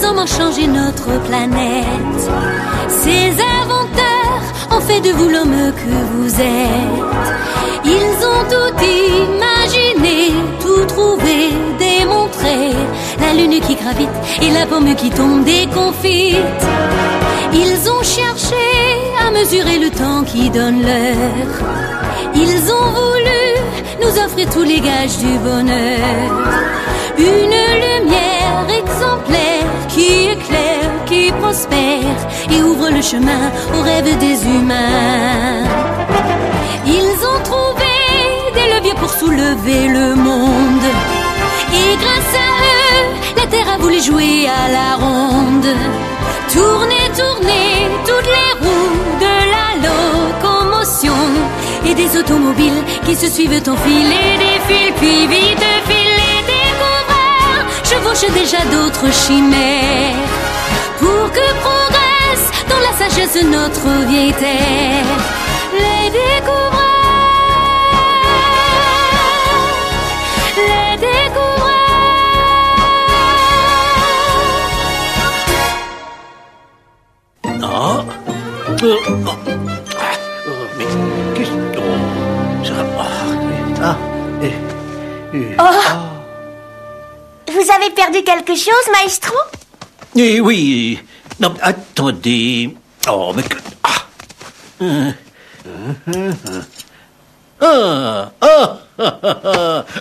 comment changer notre planète. Ces inventeurs ont fait de vous l'homme que vous êtes. Ils ont tout imaginé, tout trouvé, démontré. La lune qui gravite et la pomme qui tombe déconfite. Ils ont cherché à mesurer le temps qui donne l'heure. Ils ont voulu nous offrir tous les gages du bonheur. Une lumière exemplaire qui éclaire, qui prospère et ouvre le chemin aux rêves des humains. Ils ont trouvé des leviers pour soulever le monde. Et grâce à eux, la terre a voulu jouer à la ronde. Tourner, tourner, toutes les roues de la locomotion. Et des automobiles qui se suivent en fil et défilent, puis vite filent les découvreurs. Chevauchent déjà d'autres chimères. Pour que progresse dans la sagesse notre vieille terre. Les découvreurs. Les découvreurs. Ah. Mais qu'est-ce que ça? Vous avez perdu quelque chose, maestro? Eh oui. Non, attendez. Oh, mais que...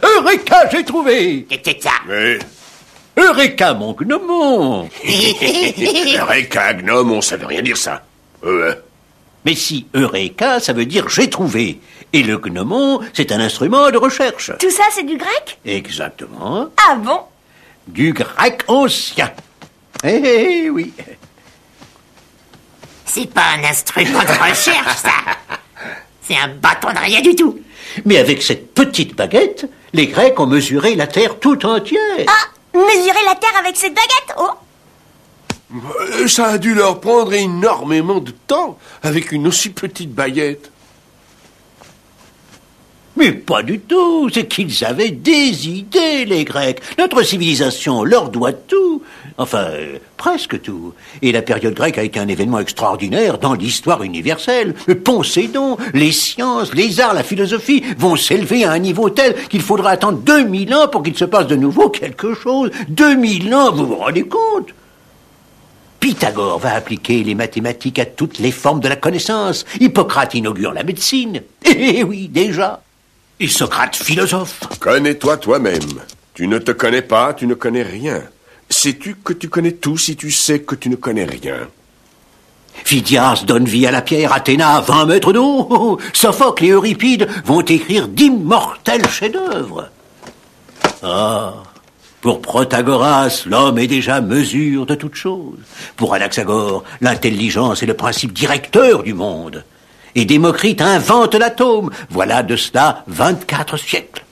Eureka, j'ai trouvé. Qu'est-ce que ça? Mais... Eureka, mon gnomon. Eureka, gnome, ça veut rien dire ça. Mais si Eureka, ça veut dire j'ai trouvé. Et le gnomon, c'est un instrument de recherche. Tout ça, c'est du grec? Exactement. Ah bon? Du grec ancien. Eh oui. C'est pas un instrument de recherche, ça. C'est un bâton de rien du tout. Mais avec cette petite baguette, les Grecs ont mesuré la Terre tout entière. Ah, mesurer la terre avec cette baguette? Oh! Ça a dû leur prendre énormément de temps avec une aussi petite baguette. Mais pas du tout, c'est qu'ils avaient des idées, les Grecs. Notre civilisation leur doit tout. Enfin, presque tout. Et la période grecque a été un événement extraordinaire dans l'histoire universelle. Pensez donc, les sciences, les arts, la philosophie vont s'élever à un niveau tel qu'il faudra attendre 2000 ans pour qu'il se passe de nouveau quelque chose. 2000 ans, vous vous rendez compte? Pythagore va appliquer les mathématiques à toutes les formes de la connaissance. Hippocrate inaugure la médecine. Eh oui, déjà. Et Socrate, philosophe. Connais-toi toi-même. Tu ne te connais pas, tu ne connais rien. Sais-tu que tu connais tout si tu sais que tu ne connais rien? Phidias donne vie à la pierre, Athéna à 20 mètres d'eau. Sophocle et Euripide vont écrire d'immortels chefs-d'œuvre. Ah, pour Protagoras, l'homme est déjà mesure de toute chose. Pour Anaxagore, l'intelligence est le principe directeur du monde. Et Démocrite invente l'atome. Voilà de cela 24 siècles.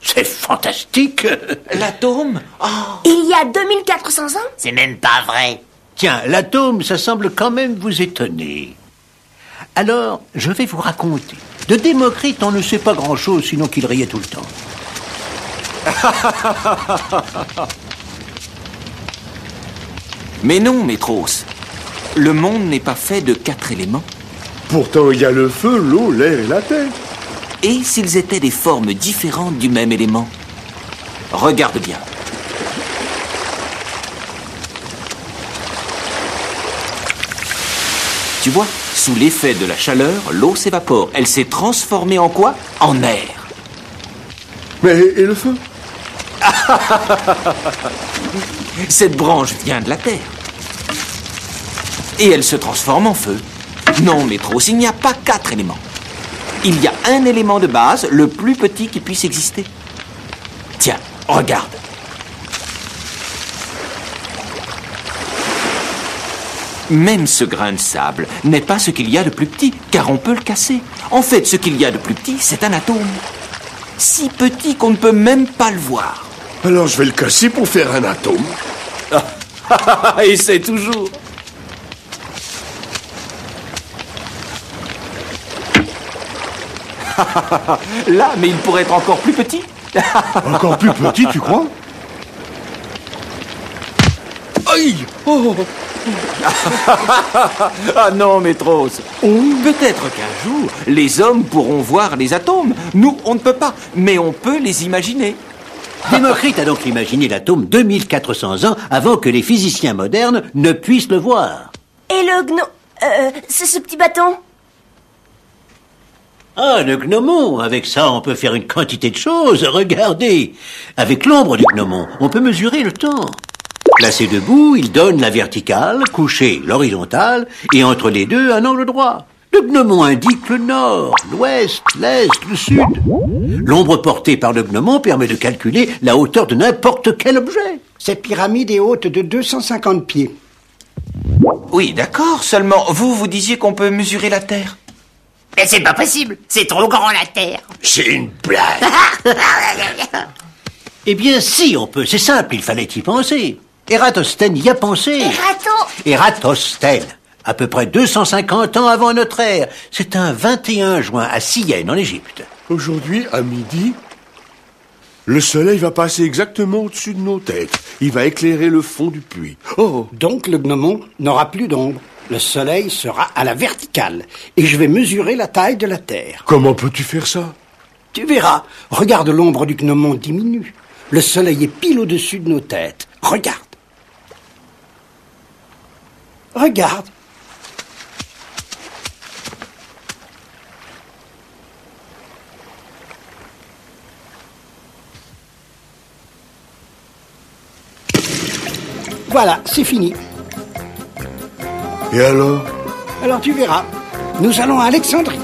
C'est fantastique. L'atome? Oh. Il y a 2400 ans? C'est même pas vrai. Tiens, l'atome, ça semble quand même vous étonner. Alors, je vais vous raconter. De Démocrite, on ne sait pas grand-chose, sinon qu'il riait tout le temps. Mais non, Métros. Le monde n'est pas fait de 4 éléments. Pourtant, il y a le feu, l'eau, l'air et la terre. Et s'ils étaient des formes différentes du même élément? Regarde bien. Tu vois, sous l'effet de la chaleur, l'eau s'évapore. Elle s'est transformée en quoi? En air. Mais et le feu? Cette branche vient de la terre. Et elle se transforme en feu. Non, Métros, il n'y a pas 4 éléments. Il y a un élément de base, le plus petit qui puisse exister. Tiens, regarde. Même ce grain de sable n'est pas ce qu'il y a de plus petit, car on peut le casser. En fait, ce qu'il y a de plus petit, c'est un atome. Si petit qu'on ne peut même pas le voir. Alors je vais le casser pour faire un atome. Et c'est toujours... Là, mais il pourrait être encore plus petit. Encore plus petit, tu crois? Aïe! Oh! Ah non, Métros. Peut-être qu'un jour, les hommes pourront voir les atomes. Nous, on ne peut pas, mais on peut les imaginer. Démocrite a donc imaginé l'atome 2400 ans avant que les physiciens modernes ne puissent le voir. Et le ce petit bâton? Ah, le gnomon. Avec ça, on peut faire une quantité de choses. Regardez. Avec l'ombre du gnomon, on peut mesurer le temps. Placé debout, il donne la verticale, couché l'horizontale, et entre les deux, un angle droit. Le gnomon indique le nord, l'ouest, l'est, le sud. L'ombre portée par le gnomon permet de calculer la hauteur de n'importe quel objet. Cette pyramide est haute de 250 pieds. Oui, d'accord, seulement vous disiez qu'on peut mesurer la Terre. Mais c'est pas possible, c'est trop grand la Terre. C'est une blague. Eh bien, si, on peut. C'est simple, il fallait y penser. Ératosthène y a pensé. Ératosthène, à peu près 250 ans avant notre ère. C'est un 21 juin à Syène, en Égypte. Aujourd'hui, à midi, le soleil va passer exactement au-dessus de nos têtes. Il va éclairer le fond du puits. Oh! Donc le gnomon n'aura plus d'ombre. Le soleil sera à la verticale. Et je vais mesurer la taille de la Terre. Comment peux-tu faire ça? Tu verras. Regarde, l'ombre du gnomon diminue. Le soleil est pile au-dessus de nos têtes. Regarde. Regarde. Voilà, c'est fini. Et alors? Alors tu verras. Nous allons à Alexandrie.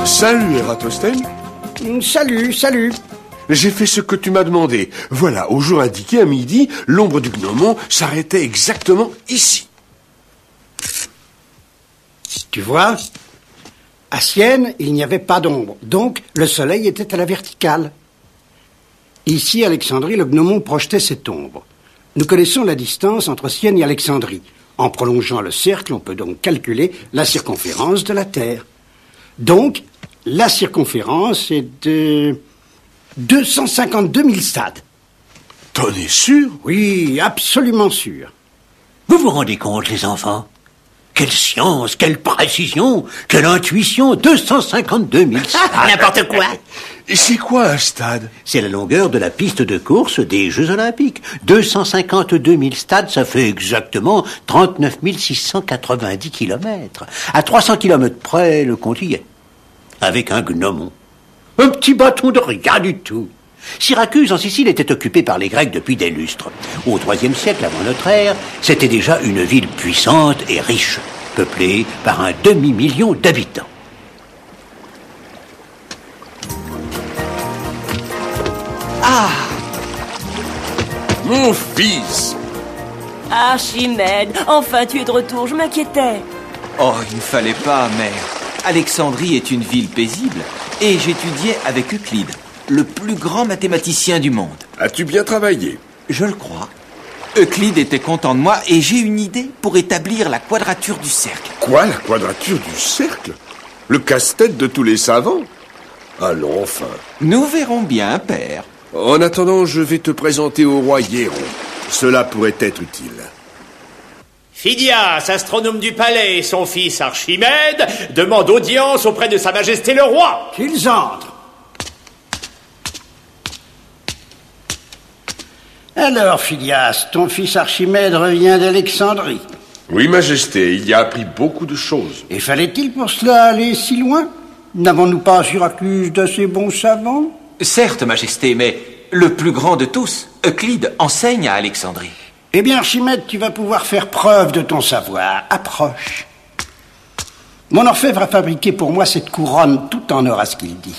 Salut, Ératosthène. Salut, salut. J'ai fait ce que tu m'as demandé. Voilà, au jour indiqué, à midi, l'ombre du gnomon s'arrêtait exactement ici. Tu vois, à Syène, il n'y avait pas d'ombre. Donc, le soleil était à la verticale. Ici, à Alexandrie, le gnomon projetait cette ombre. Nous connaissons la distance entre Syène et Alexandrie. En prolongeant le cercle, on peut donc calculer la circonférence de la Terre. Donc, la circonférence est de 252 000 stades. T'en es sûr? Oui, absolument sûr. Vous vous rendez compte, les enfants? Quelle science, quelle précision, quelle intuition, 252 000 stades. N'importe quoi. Et c'est quoi un stade? C'est la longueur de la piste de course des Jeux Olympiques. 252 000 stades, ça fait exactement 39 690 kilomètres. À 300 kilomètres près, le compte y est. Avec un gnomon. Un petit bâton de rien du tout. Syracuse, en Sicile, était occupée par les Grecs depuis des lustres. Au IIIe siècle avant notre ère, c'était déjà une ville puissante et riche, peuplée par un demi-million d'habitants. Ah! Mon fils! Archimède, enfin tu es de retour, je m'inquiétais. Oh, il ne fallait pas, mère. Alexandrie est une ville paisible, et j'étudiais avec Euclide, le plus grand mathématicien du monde. As-tu bien travaillé? Je le crois. Euclide était content de moi, et j'ai une idée pour établir la quadrature du cercle. Quoi, la quadrature du cercle? Le casse-tête de tous les savants? Allons, enfin. Nous verrons bien, père. En attendant, je vais te présenter au roi Hiéron. Cela pourrait être utile. Phidias, astronome du palais, et son fils Archimède demandent audience auprès de Sa Majesté le Roi. Qu'ils entrent. Alors, Phidias, ton fils Archimède revient d'Alexandrie. Oui, Majesté, il y a appris beaucoup de choses. Et fallait-il pour cela aller si loin? N'avons-nous pas à Syracuse d'assez bons savants? Certes, Majesté, mais le plus grand de tous, Euclide, enseigne à Alexandrie. Eh bien, Archimède, tu vas pouvoir faire preuve de ton savoir. Approche. Mon orfèvre a fabriqué pour moi cette couronne tout en or à ce qu'il dit.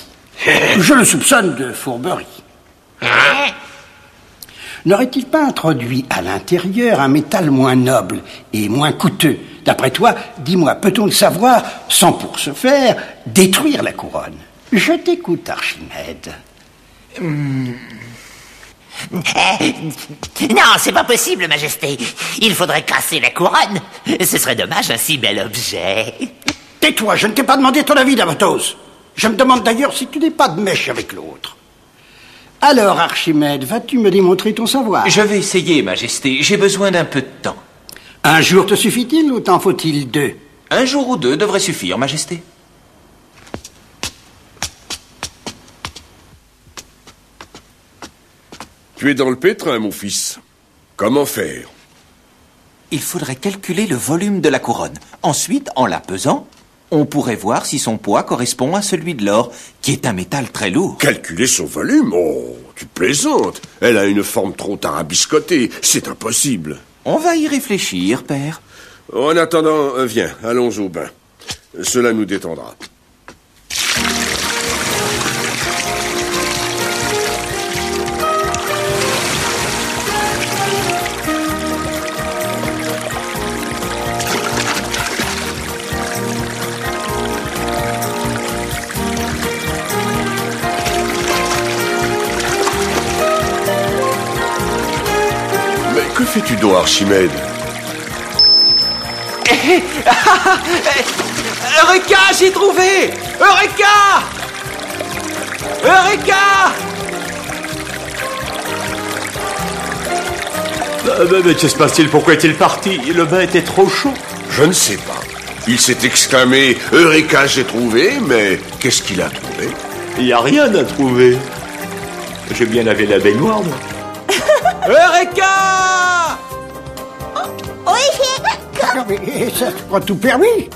Je le soupçonne de fourberie. N'aurait-il pas introduit à l'intérieur un métal moins noble et moins coûteux? D'après toi, dis-moi, peut-on le savoir sans pour ce faire détruire la couronne? Je t'écoute, Archimède. Non, c'est pas possible, Majesté. Il faudrait casser la couronne. Ce serait dommage, un si bel objet. Tais-toi, je ne t'ai pas demandé ton avis, Davatos. Je me demande d'ailleurs si tu n'es pas de mèche avec l'autre. Alors, Archimède, vas-tu me démontrer ton savoir? Je vais essayer, Majesté. J'ai besoin d'un peu de temps. Un jour te suffit-il ou t'en faut-il 2? Un jour ou 2 devrait suffire, Majesté. Tu es dans le pétrin, mon fils. Comment faire? Il faudrait calculer le volume de la couronne. Ensuite, en la pesant, on pourrait voir si son poids correspond à celui de l'or, qui est un métal très lourd. Calculer son volume? Oh, tu plaisantes. Elle a une forme trop tarabiscotée. C'est impossible. On va y réfléchir, père. En attendant, viens, allons au bain. Cela nous détendra. Mais que fais-tu donc, Archimède? Eureka, j'ai trouvé! Eureka! Eureka! Mais que se passe-t-il? Pourquoi est-il parti? Le bain était trop chaud. Je ne sais pas. Il s'est exclamé « Eureka, j'ai trouvé », mais qu'est-ce qu'il a trouvé? Il n'y a rien à trouver. J'ai bien lavé la baignoire, moi. Eureka! Non, mais ça, c'est pas tout permis.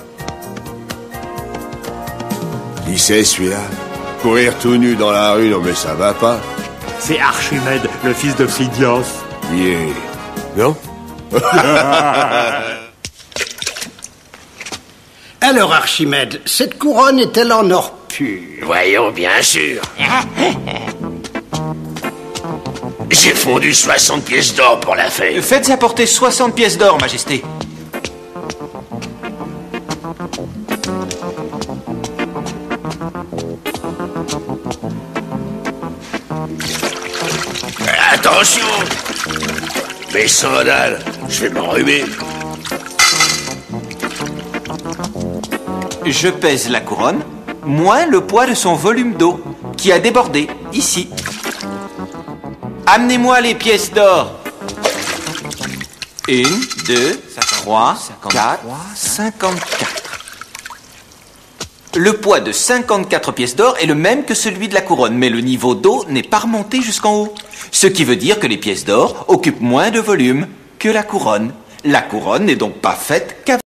Qui c'est celui-là? Courir tout nu dans la rue, non mais ça va pas. C'est Archimède, le fils de Phidias. Bien. Non? Alors, Archimède, cette couronne est-elle en or pur? Voyons, bien sûr. J'ai fondu 60 pièces d'or pour la fête. Faites apporter 60 pièces d'or, Majesté. Attention! Mes sandales, je vais m'enrhumer. Je pèse la couronne, moins le poids de son volume d'eau, qui a débordé, ici. Amenez-moi les pièces d'or. 1, 2, 3, 4, 54. Le poids de 54 pièces d'or est le même que celui de la couronne, mais le niveau d'eau n'est pas remonté jusqu'en haut. Ce qui veut dire que les pièces d'or occupent moins de volume que la couronne. La couronne n'est donc pas faite qu'avec